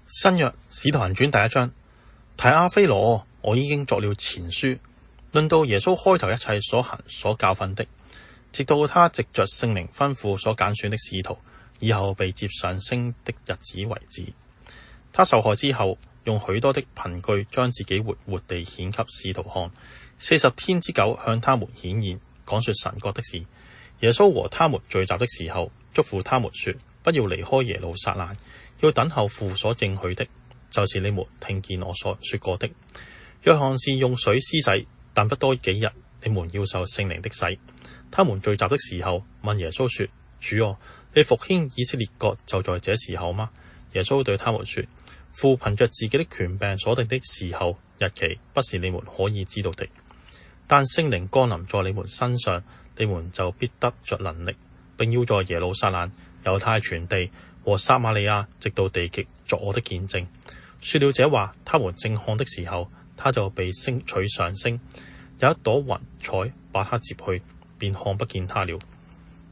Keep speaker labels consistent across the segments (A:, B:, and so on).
A: 新約使徒行傳第一章，提阿非羅，我已經作了前書，論到耶穌開頭一切所行所教訓的，直到他藉着聖靈吩咐所揀選的使徒，以後被接上升的日子為止。他受害之後，用許多的憑據將自己活活地顯給使徒看，40天之久向他們顯現，講說神國的事。耶穌和他們聚集的時候，囑咐他們說：不要離開耶路撒冷，要等候父所應許的，就是你們聽見我所說過的。約翰是用水施洗，但不多幾日，你們要受聖靈的洗。他們聚集的時候，問耶穌說：主啊，你復興以色列國就在這時候嗎？耶穌對他們說：父憑着自己的權柄所定的時候日期，不是你們可以知道的。但聖靈降臨在你們身上，你們就必得着能力，並要在耶路撒冷、猶太全地和撒瑪利亞直到地極作我的見證。說了這話，他們正看的時候，他就被取上升，有一朵雲彩把他接去，便看不見他了。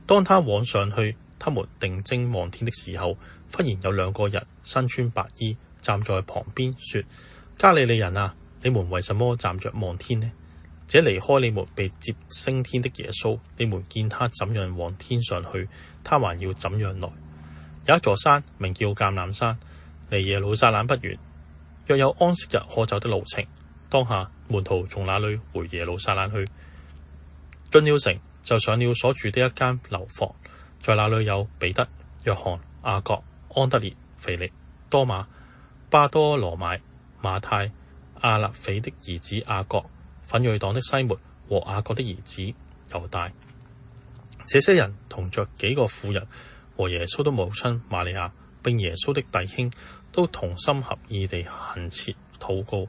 A: 當他往上去，他們定睛望天的時候，忽然有2個人身穿白衣站在旁邊，說：加利利人啊，你們為什麼站着望天呢？這離開你們被接升天的耶穌，你們見他怎樣往天上去，他還要怎樣來。有一座山名叫橄欖山，離耶路撒冷不遠，若有安息日可走的路程。當下門徒從那裏回耶路撒冷去，進了城，就上了所住的一間樓房，在那裏有彼得、約翰、雅各、安德烈、腓力、多馬、巴多羅買、馬太、亞勒腓的兒子雅各、奮銳黨的西門和雅各的兒子猶大。這些人同着幾個婦人和耶穌的母親瑪利亞，並耶穌的弟兄，都同心合意地懇切禱告。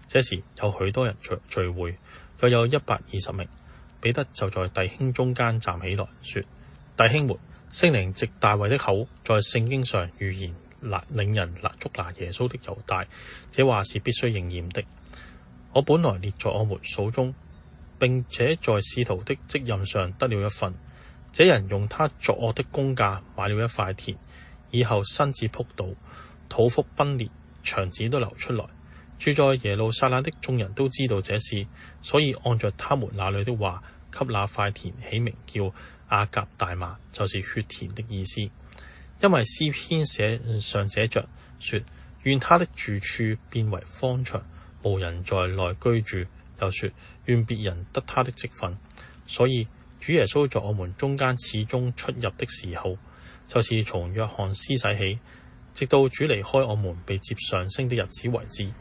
A: 這時有許多人聚會，約有120名。彼得就在弟兄中間站起來說：弟兄們，聖靈藉大衛的口在聖經上預言領人捉拿耶穌的猶大，這話是必須應驗的。我本來列在我們數中，並且在使徒的職任上得了一份。這人用他作惡的工價買了一塊田，以後身子仆倒，肚腹崩裂，腸子都流出來。住在耶路撒冷的眾人都知道這事，所以按着他們那裏的話，給那塊田起名叫亞革大馬，就是血田的意思。因為詩篇上寫着說：願他的住處變為荒場，無人在內居住。又說：願別人得他的職分。所以主耶穌在我們中間始終出入的時候，就是從約翰施洗起，直到主離開我們被接上升的日子為止，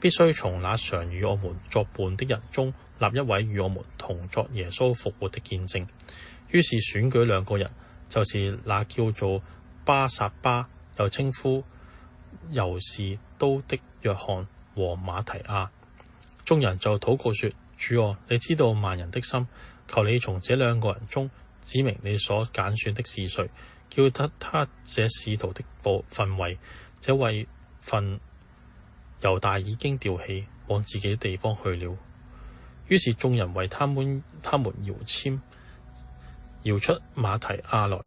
A: 必須從那常與我們作伴的人中立一位與我們同作耶穌復活的見證。於是選舉2個人，就是那叫做巴撒巴，又稱呼猶士都的約翰和馬提亞。眾人就禱告說：主啊，你知道萬人的心，求你從這2個人中指明你所揀選的是誰，叫得他這使徒的分位。這位份猶大已經調棄，往自己地方去了。於是眾人為他們搖籤，搖出馬提亞來。